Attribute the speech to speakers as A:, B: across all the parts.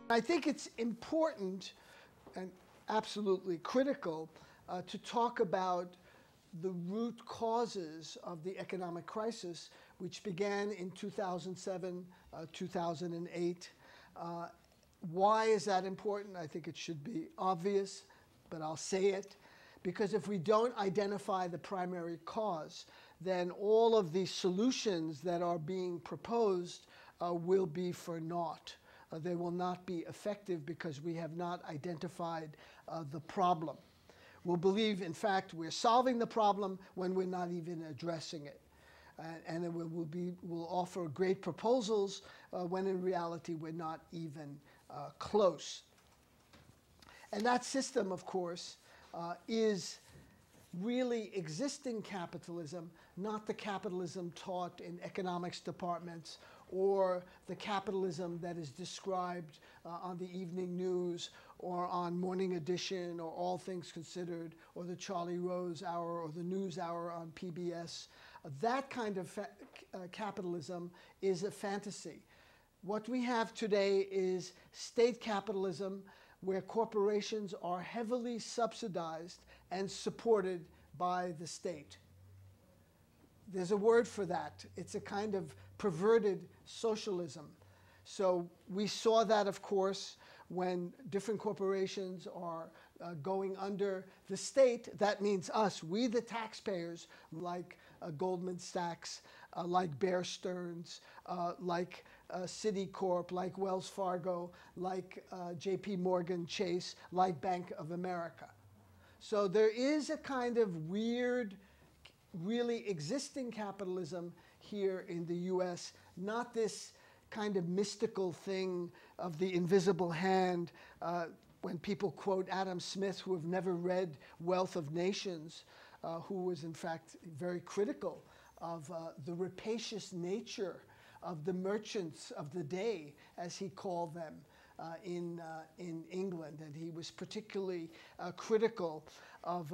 A: I think it's important and absolutely critical to talk about the root causes of the economic crisis, which began in 2007, 2008. Why is that important? I think it should be obvious, but I'll say it. Because if we don't identify the primary cause, then all of the solutions that are being proposed will be for naught. They will not be effective because we have not identified the problem. We'll believe, in fact, we're solving the problem when we're not even addressing it. And it we'll offer great proposals when in reality we're not even close. And that system, of course, is really existing capitalism, not the capitalism taught in economics departments or the capitalism that is described on the evening news or on Morning Edition or All Things Considered or the Charlie Rose Hour or the News Hour on PBS. That kind of capitalism is a fantasy. What we have today is state capitalism where corporations are heavily subsidized and supported by the state. There's a word for that. It's a kind of perverted socialism. So we saw that, of course, when different corporations are going under the state. That means us, we the taxpayers, like Goldman Sachs, like Bear Stearns, like Citicorp, like Wells Fargo, like JP Morgan Chase, like Bank of America. So there is a kind of weird, really existing capitalism here in the US, not this kind of mystical thing of the invisible hand. When people quote Adam Smith, who have never read Wealth of Nations, who was in fact very critical of the rapacious nature of the merchants of the day, as he called them, in England. And he was particularly critical of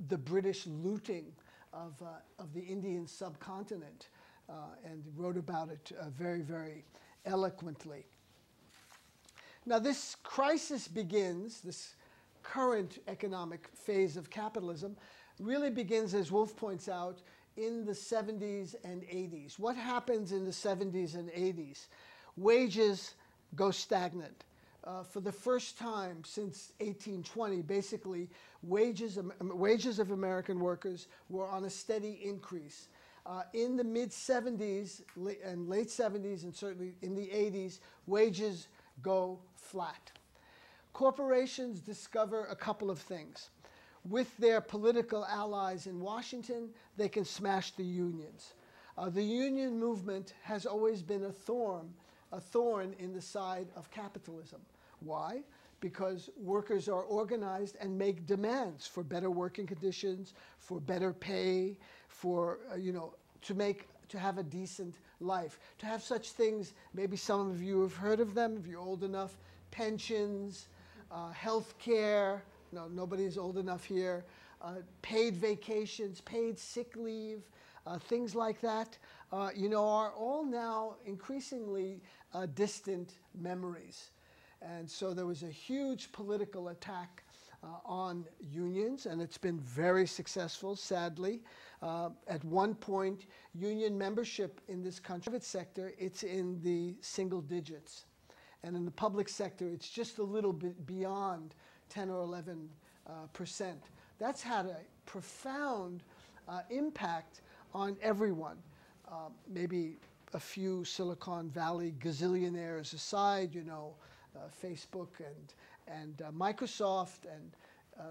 A: the British looting of the Indian subcontinent, and wrote about it very, very eloquently. Now this crisis begins, this current economic phase of capitalism, really begins, as Wolff points out, in the 70s and 80s. What happens in the 70s and 80s? Wages go stagnant. For the first time since 1820, basically, wages of American workers were on a steady increase. In the mid-70s and late 70s, and certainly in the 80s, wages go flat. Corporations discover a couple of things. With their political allies in Washington, they can smash the unions. The union movement has always been a thorn in the side of capitalism. Why? Because workers are organized and make demands for better working conditions, for better pay, for to have a decent life, to have such things. Maybe some of you have heard of them if you're old enough: pensions, health care. No, nobody's old enough here. Paid vacations, paid sick leave, things like that, are all now increasingly distant memories. And so there was a huge political attack on unions, and it's been very successful, sadly. At one point, union membership in this country, private sector, it's in the single digits. And in the public sector, it's just a little bit beyond 10 or 11%. That's had a profound impact on everyone. Maybe a few Silicon Valley gazillionaires aside, Facebook and Microsoft and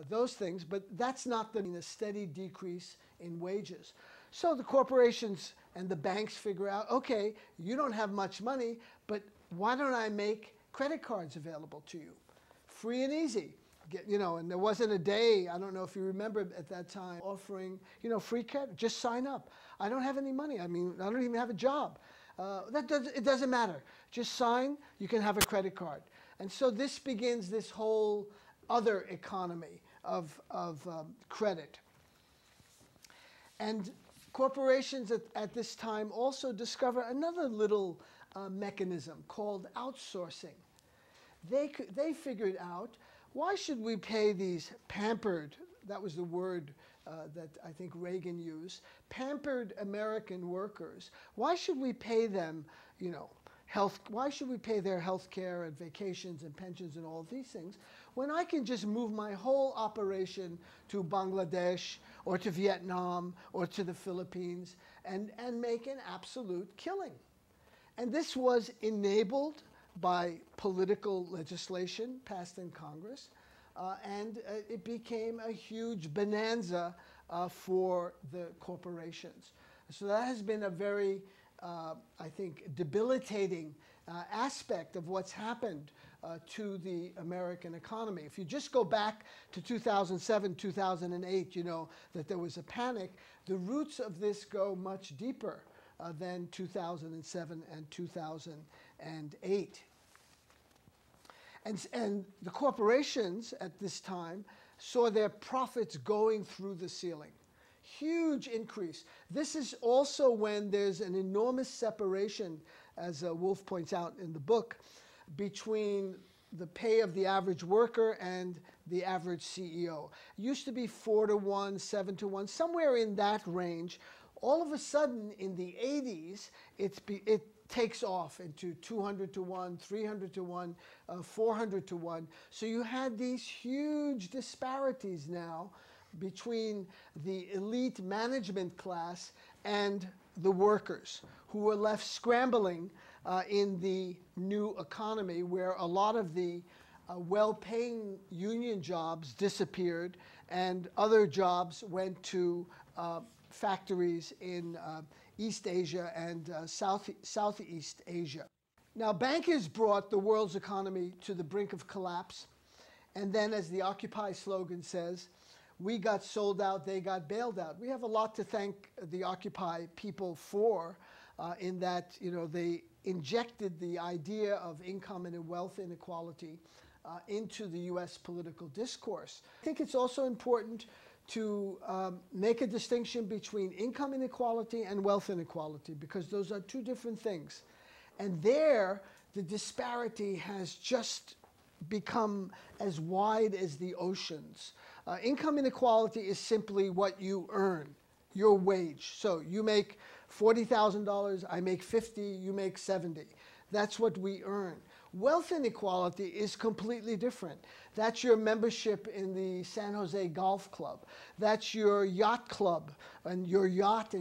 A: those things, but that's not a steady decrease in wages. So the corporations and the banks figure out, okay, you don't have much money, but why don't I make credit cards available to you? Free and easy. And there wasn't a day, I don't know if you remember at that time, offering, free credit. Just sign up. I don't have any money. I don't even have a job. It doesn't matter. Just sign, you can have a credit card. And so this begins this whole other economy of credit. And corporations at this time also discover another little mechanism called outsourcing. they figured out, why should we pay these pampered, that was the word that I think Reagan used, pampered American workers, why should we pay them, you know, why should we pay their health care and vacations and pensions and all of these things when I can just move my whole operation to Bangladesh or to Vietnam or to the Philippines and make an absolute killing? And this was enabled by political legislation passed in Congress, and it became a huge bonanza for the corporations. So that has been a very, I think, debilitating aspect of what's happened to the American economy. If you just go back to 2007, 2008, you know that there was a panic. The roots of this go much deeper than 2007 and 2008. And the corporations at this time saw their profits going through the ceiling. Huge increase. This is also when there's an enormous separation, as Wolff points out in the book, between the pay of the average worker and the average CEO. It used to be 4 to 1, 7 to 1, somewhere in that range. All of a sudden, in the 80s, it takes off into 200 to 1, 300 to 1, 400 to 1. So you had these huge disparities now between the elite management class and the workers, who were left scrambling in the new economy, where a lot of the well-paying union jobs disappeared and other jobs went to factories in East Asia and Southeast Asia. Now, bankers brought the world's economy to the brink of collapse, and then, as the Occupy slogan says, we got sold out, they got bailed out. We have a lot to thank the Occupy people for, in that, you know, they injected the idea of income and wealth inequality into the US political discourse. I think it's also important to make a distinction between income inequality and wealth inequality, because those are two different things. And there, the disparity has just become as wide as the oceans. Income inequality is simply what you earn, your wage. So you make $40,000, I make 50, you make 70. That's what we earn. Wealth inequality is completely different. That's your membership in the San Jose Golf Club. That's your yacht club and your yacht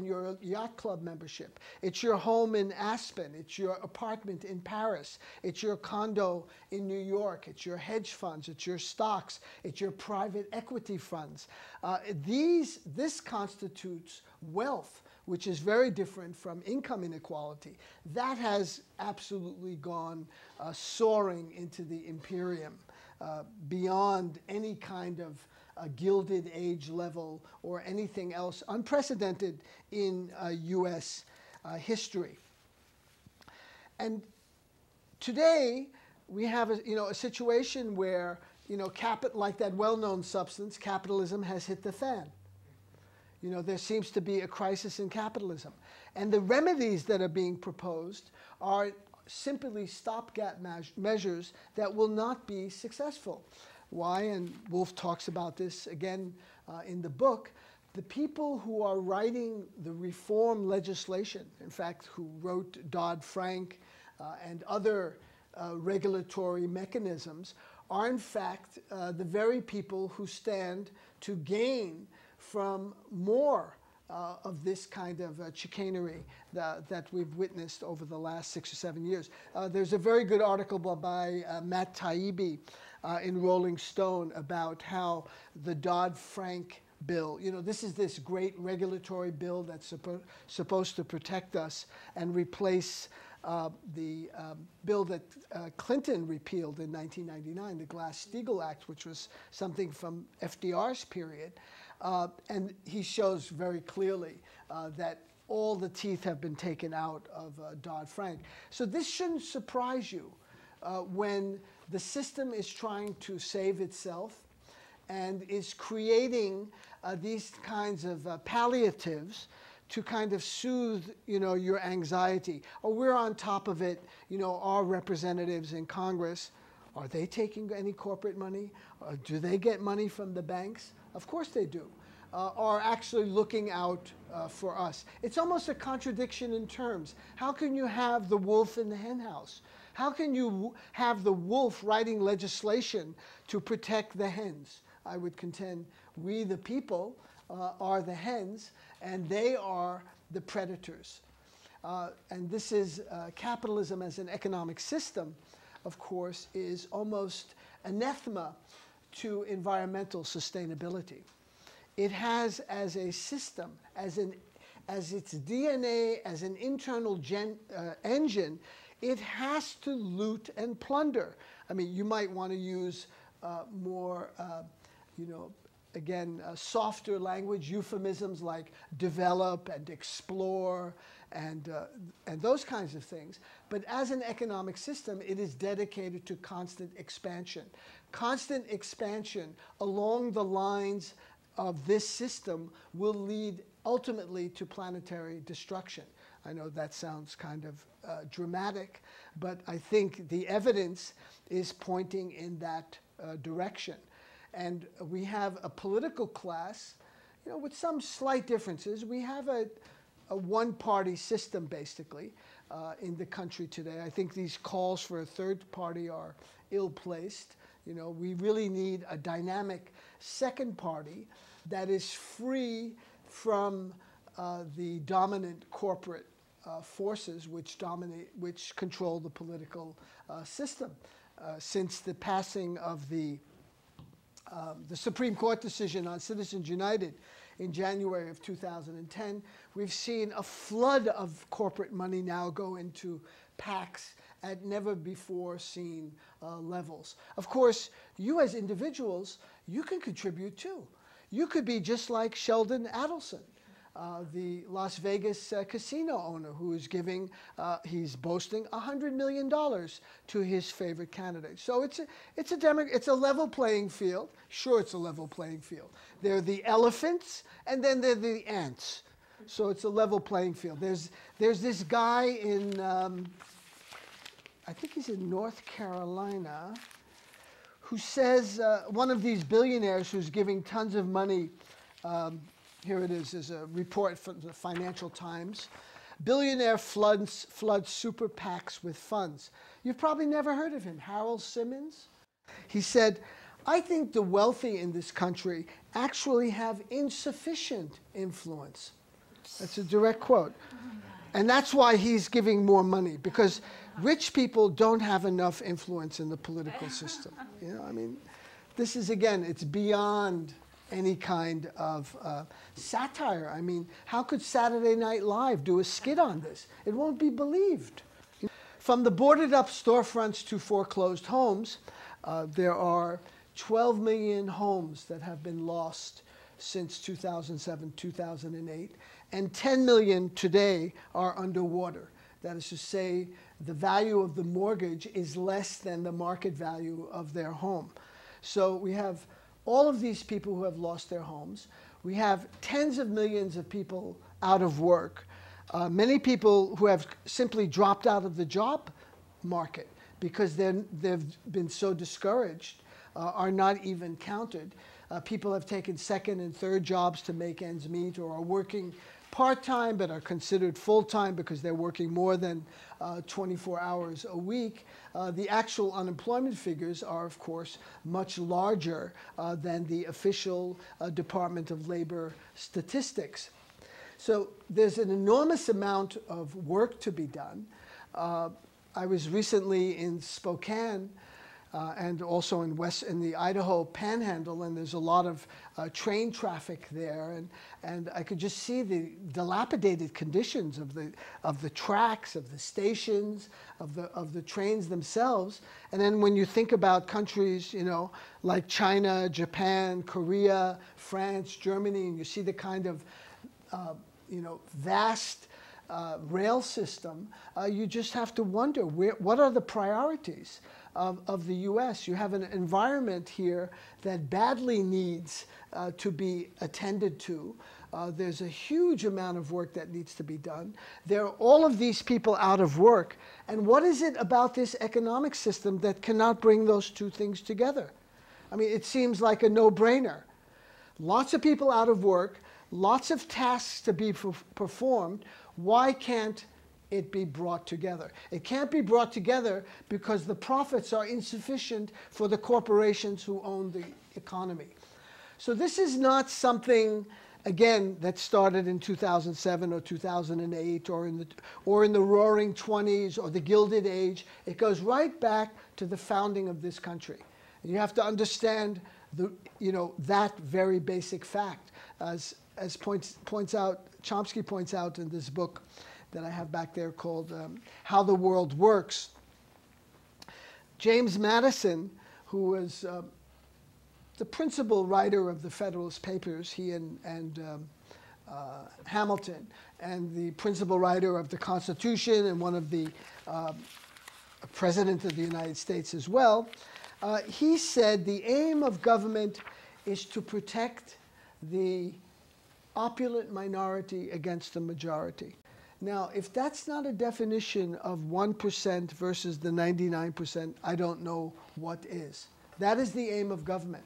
A: club membership. It's your home in Aspen. It's your apartment in Paris. It's your condo in New York. It's your hedge funds. It's your stocks. It's your private equity funds. This constitutes wealth, which is very different from income inequality. That has absolutely gone soaring into the imperium, beyond any kind of Gilded Age level or anything else unprecedented in US history. And today we have a situation where, you know, like that well-known substance, capitalism has hit the fan. You know, there seems to be a crisis in capitalism. And the remedies that are being proposed are simply stopgap measures that will not be successful. Why? And Wolff talks about this again in the book. The people who are writing the reform legislation, in fact, who wrote Dodd-Frank and other regulatory mechanisms, are in fact the very people who stand to gain from more of this kind of chicanery that we've witnessed over the last 6 or 7 years. There's a very good article by Matt Taibbi in Rolling Stone about how the Dodd-Frank bill, you know, this is this great regulatory bill that's supposed to protect us and replace the bill that Clinton repealed in 1999, the Glass-Steagall Act, which was something from FDR's period. And he shows very clearly that all the teeth have been taken out of Dodd-Frank. So this shouldn't surprise you when the system is trying to save itself and is creating these kinds of palliatives to kind of soothe, you know, your anxiety. Oh, we're on top of it. You know, our representatives in Congress Are they taking any corporate money? Do they get money from the banks? Of course they do. Are actually looking out for us. It's almost a contradiction in terms. How can you have the wolf in the henhouse? How can you have the wolf writing legislation to protect the hens? I would contend we, the people, are the hens, and they are the predators. And this is capitalism as an economic system, of course, is almost anathema to environmental sustainability. It has as a system, as its DNA, as an internal engine, it has to loot and plunder. I mean, you might want to use more, again, softer language, euphemisms like develop and explore and those kinds of things. But as an economic system, it is dedicated to constant expansion. Constant expansion along the lines of this system will lead ultimately to planetary destruction. I know that sounds kind of dramatic, but I think the evidence is pointing in that direction. And we have a political class, with some slight differences. We have a one-party system, basically, in the country today. I think these calls for a third party are ill-placed. We really need a dynamic second party that is free from the dominant corporate forces which control the political system. Since the passing of the Supreme Court decision on Citizens United in January of 2010, we've seen a flood of corporate money now go into PACs at never before seen levels. Of course, you as individuals, you can contribute too. You could be just like Sheldon Adelson, the Las Vegas casino owner who is giving, he's boasting $100 million to his favorite candidate. So it's a level playing field. Sure, it's a level playing field. They're the elephants, and then they're the ants. So it's a level playing field. There's this guy in, I think he's in North Carolina, who says, one of these billionaires who's giving tons of money, here it is, there's a report from the Financial Times. Billionaire floods super PACs with funds. You've probably never heard of him, Harold Simmons. He said, I think the wealthy in this country actually have insufficient influence. That's a direct quote. And that's why he's giving more money, because rich people don't have enough influence in the political system. I mean, this is, again, it's beyond any kind of satire. I mean, how could Saturday Night Live do a skit on this? It won't be believed. From the boarded up storefronts to foreclosed homes, there are 12 million homes that have been lost since 2007, 2008, and 10 million today are underwater. That is to say, the value of the mortgage is less than the market value of their home. So we have all of these people who have lost their homes. We have tens of millions of people out of work. Many people who have simply dropped out of the job market because they've been so discouraged are not even counted. People have taken second and third jobs to make ends meet, or are working part-time but are considered full-time because they're working more than 24 hours a week. The actual unemployment figures are, of course, much larger than the official Department of Labor statistics. So there's an enormous amount of work to be done. I was recently in Spokane and also in the Idaho Panhandle, and there's a lot of train traffic there, and I could just see the dilapidated conditions of the tracks, of the stations, of the trains themselves. And then when you think about countries, like China, Japan, Korea, France, Germany, and you see the kind of vast rail system, you just have to wonder what are the priorities of the U.S. You have an environment here that badly needs to be attended to. There's a huge amount of work that needs to be done. There are all of these people out of work. And what is it about this economic system that cannot bring those two things together? I mean, it seems like a no-brainer. Lots of people out of work, lots of tasks to be performed. Why can't it be brought together? It can't be brought together because the profits are insufficient for the corporations who own the economy. So this is not something, again, that started in 2007 or 2008 or in the Roaring '20s or the Gilded Age. It goes right back to the founding of this country. And you have to understand that very basic fact, as Chomsky points out in this book that I have back there called How the World Works. James Madison, who was the principal writer of the Federalist Papers, he and Hamilton, and the principal writer of the Constitution and one of the President of the United States as well, he said the aim of government is to protect the opulent minority against the majority. Now, if that's not a definition of 1% versus the 99%, I don't know what is. That is the aim of government.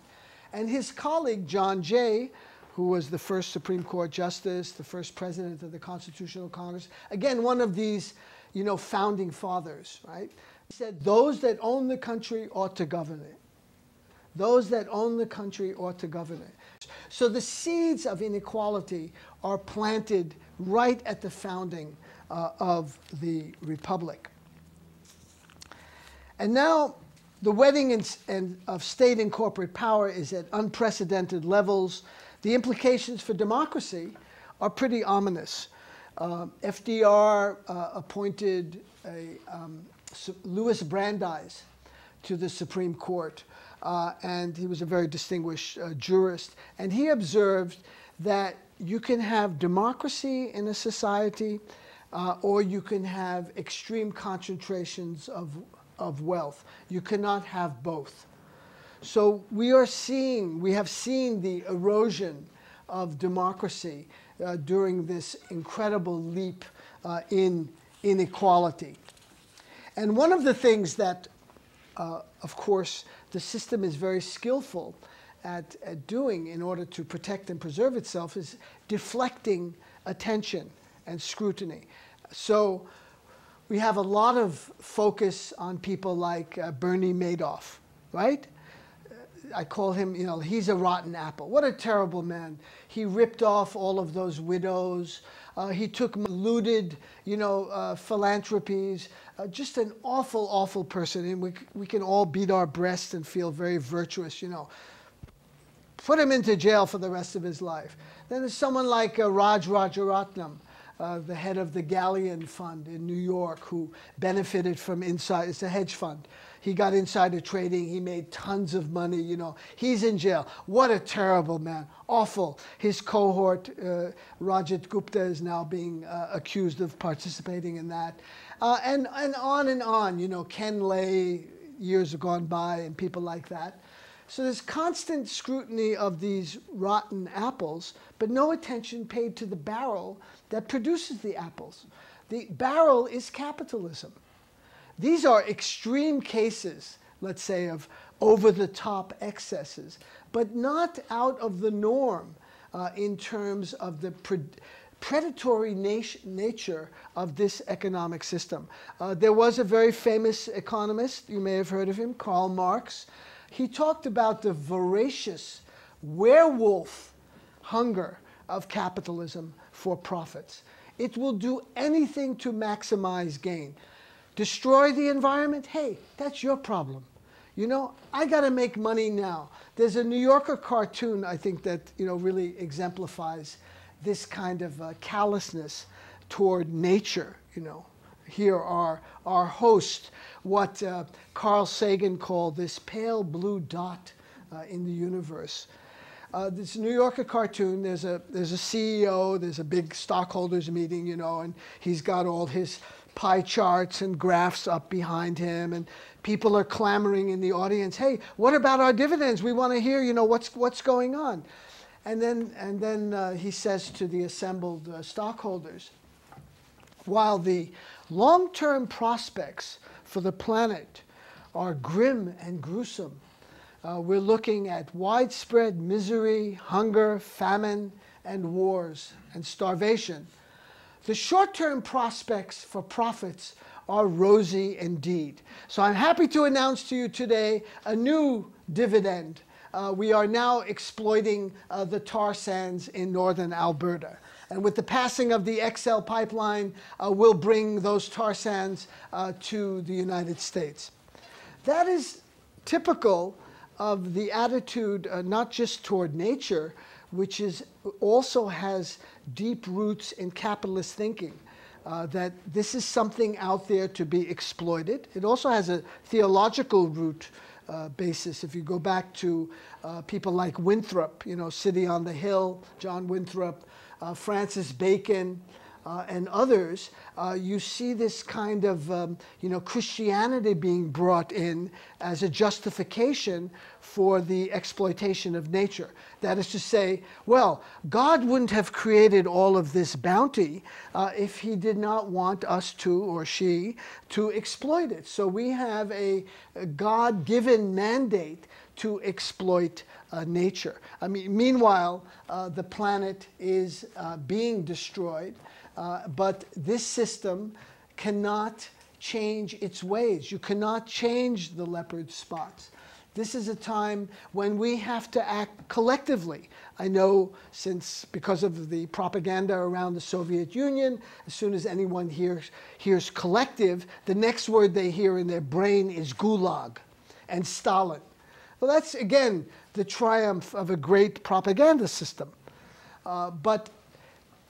A: And his colleague, John Jay, who was the first Supreme Court Justice, the first President of the Constitutional Congress, again, one of these, founding fathers, right? He said, those that own the country ought to govern it. Those that own the country ought to govern it. So the seeds of inequality are planted right at the founding of the Republic. And now the wedding of state and corporate power is at unprecedented levels. The implications for democracy are pretty ominous. FDR appointed Louis Brandeis to the Supreme Court. And he was a very distinguished jurist. And he observed that you can have democracy in a society, or you can have extreme concentrations of wealth. You cannot have both. So we have seen the erosion of democracy during this incredible leap in inequality. And one of the things that, of course, the system is very skillful at doing in order to protect and preserve itself is deflecting attention and scrutiny. So we have a lot of focus on people like Bernie Madoff, right? I call him, he's a rotten apple. What a terrible man. He ripped off all of those widows. He took looted, philanthropies. Just an awful, awful person. And we can all beat our breasts and feel very virtuous, Put him into jail for the rest of his life. Then there's someone like Raj Rajaratnam, the head of the Galleon Fund in New York, who benefited from inside. It's a hedge fund. He got insider trading. He made tons of money. He's in jail. What a terrible man. Awful. His cohort, Rajat Gupta, is now being accused of participating in that. And on. Ken Lay, years have gone by, and people like that. So there's constant scrutiny of these rotten apples, but no attention paid to the barrel that produces the apples. The barrel is capitalism. These are extreme cases, let's say, of over-the-top excesses, but not out of the norm in terms of the predatory nature of this economic system. There was a very famous economist, you may have heard of him, Karl Marx. He talked about the voracious werewolf hunger of capitalism for profits. It will do anything to maximize gain. Destroy the environment? Hey, that's your problem. I got to make money now. There's a New Yorker cartoon, I think, that really exemplifies this kind of callousness toward nature. Here are our host, what Carl Sagan called this pale blue dot in the universe. This New Yorker cartoon, there's a CEO, there's a big stockholders meeting, and he's got all his pie charts and graphs up behind him, and people are clamoring in the audience, hey, what about our dividends? We want to hear, what's going on. And then he says to the assembled stockholders, while the long-term prospects for the planet are grim and gruesome, we're looking at widespread misery, hunger, famine, and wars and starvation. The short-term prospects for profits are rosy indeed. So I'm happy to announce to you today a new dividend. We are now exploiting the tar sands in northern Alberta. And with the passing of the XL pipeline, we'll bring those tar sands to the United States. That is typical of the attitude not just toward nature, which also has deep roots in capitalist thinking, that this is something out there to be exploited. It also has a theological root basis. If you go back to people like Winthrop, City on the Hill, John Winthrop, Francis Bacon, and others, you see this kind of Christianity being brought in as a justification for the exploitation of nature. That is to say, well, God wouldn't have created all of this bounty if he did not want us to, or she, to exploit it. So we have a God-given mandate to exploit nature. I mean, meanwhile, the planet is being destroyed, but this system cannot change its ways. You cannot change the leopard spots. This is a time when we have to act collectively. I know because of the propaganda around the Soviet Union, as soon as anyone hears collective, the next word they hear in their brain is Gulag and Stalin. Well, that's, again, the triumph of a great propaganda system. But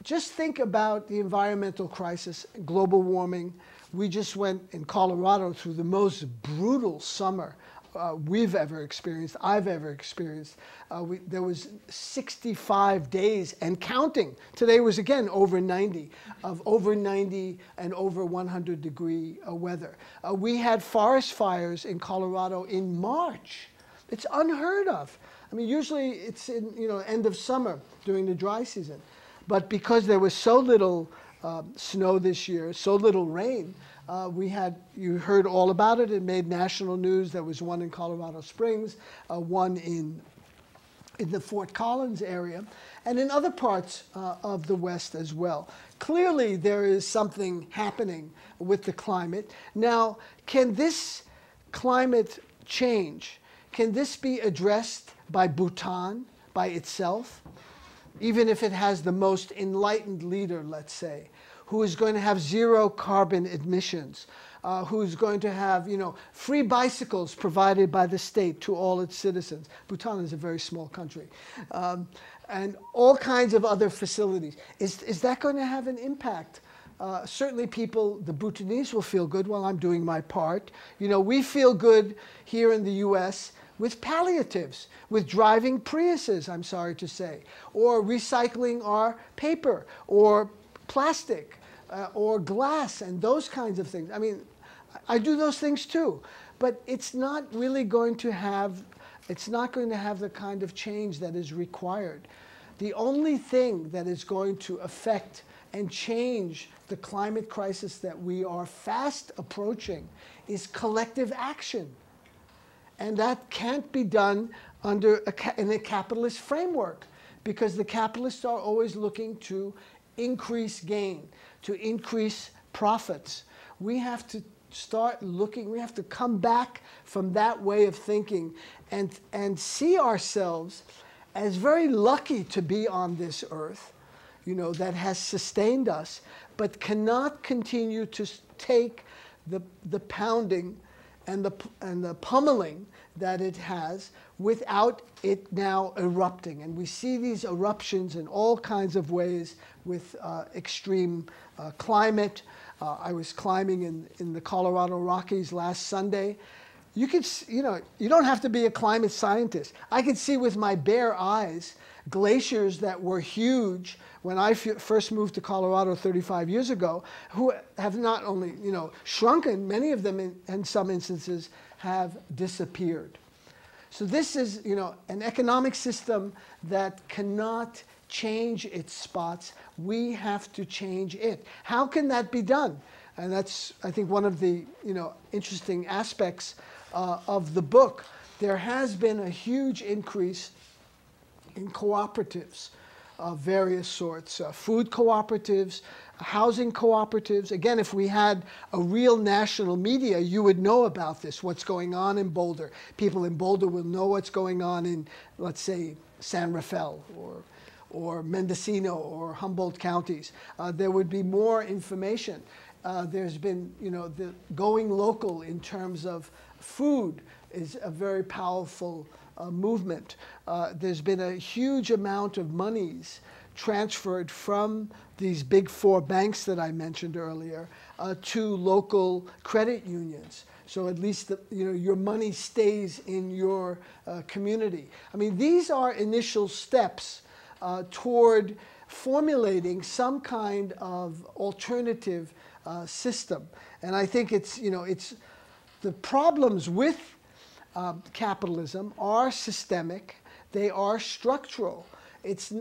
A: just think about the environmental crisis, global warming. We just went in Colorado through the most brutal summer we've ever experienced, I've ever experienced. There was 65 days and counting. Today was, again, over 90, of over 90 and over 100 degree weather. We had forest fires in Colorado in March. It's unheard of. I mean, usually it's in end of summer during the dry season. But because there was so little snow this year, so little rain, you heard all about it. It made national news. There was one in Colorado Springs, one in the Fort Collins area, and in other parts of the West as well. Clearly, there is something happening with the climate. Now, can this climate change, can this be addressed by Bhutan, by itself? Even if it has the most enlightened leader, let's say, who is going to have zero carbon emissions, who's going to have, free bicycles provided by the state to all its citizens. Bhutan is a very small country. And all kinds of other facilities. Is that going to have an impact? Certainly the Bhutanese will feel good while I'm doing my part. We feel good here in the US with palliatives, with driving Priuses, I'm sorry to say, or recycling our paper, or plastic, or glass, and those kinds of things. I mean, I do those things too, but it's not really going to have, the kind of change that is required. The only thing that is going to affect and change the climate crisis that we are fast approaching is collective action. And that can't be done in a capitalist framework, because the capitalists are always looking to increase gain, to increase profits. We have to start looking, we have to come back from that way of thinking and see ourselves as very lucky to be on this earth, that has sustained us, but cannot continue to take the pounding and the pummeling that it has without it now erupting. And we see these eruptions in all kinds of ways with extreme climate. I was climbing in the Colorado Rockies last Sunday. You could, you don't have to be a climate scientist. I could see with my bare eyes glaciers that were huge when I first moved to Colorado 35 years ago, who have not only, shrunken, many of them in some instances have disappeared. So this is, an economic system that cannot change its spots. We have to change it. How can that be done? And that's, I think, one of the, interesting aspects of the book. There has been a huge increase in cooperatives of various sorts, food cooperatives, housing cooperatives. Again, if we had a real national media, you would know about this, what's going on in Boulder. People in Boulder will know what's going on in, let's say, San Rafael or Mendocino or Humboldt counties. There would be more information. There's been, the going local in terms of food is a very powerful movement. There's been a huge amount of monies transferred from these big four banks that I mentioned earlier to local credit unions. So at least your money stays in your community. I mean, these are initial steps toward formulating some kind of alternative system. And I think it's the problems with capitalism are systemic. They are structural. It's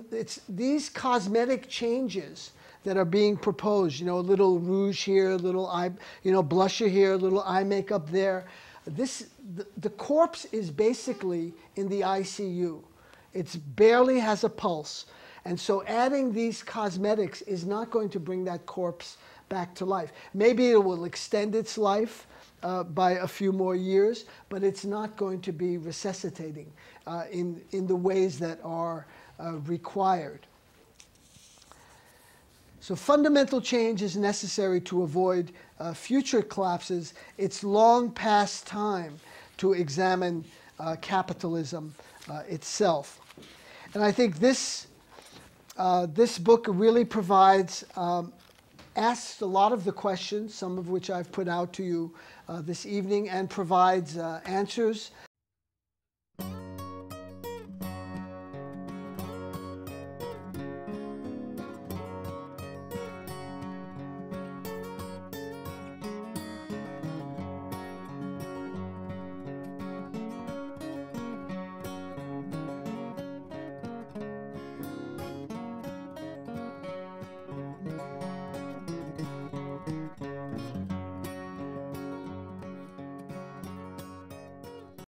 A: these cosmetic changes that are being proposed. A little rouge here, a little eye, blusher here, a little eye makeup there. The corpse is basically in the ICU. It barely has a pulse. And so adding these cosmetics is not going to bring that corpse back to life. Maybe it will extend its life by a few more years, but it's not going to be resuscitating in the ways that are required. So fundamental change is necessary to avoid future collapses. It's long past time to examine capitalism itself. And I think this book really provides, asks a lot of the questions, some of which I've put out to you this evening, and provides answers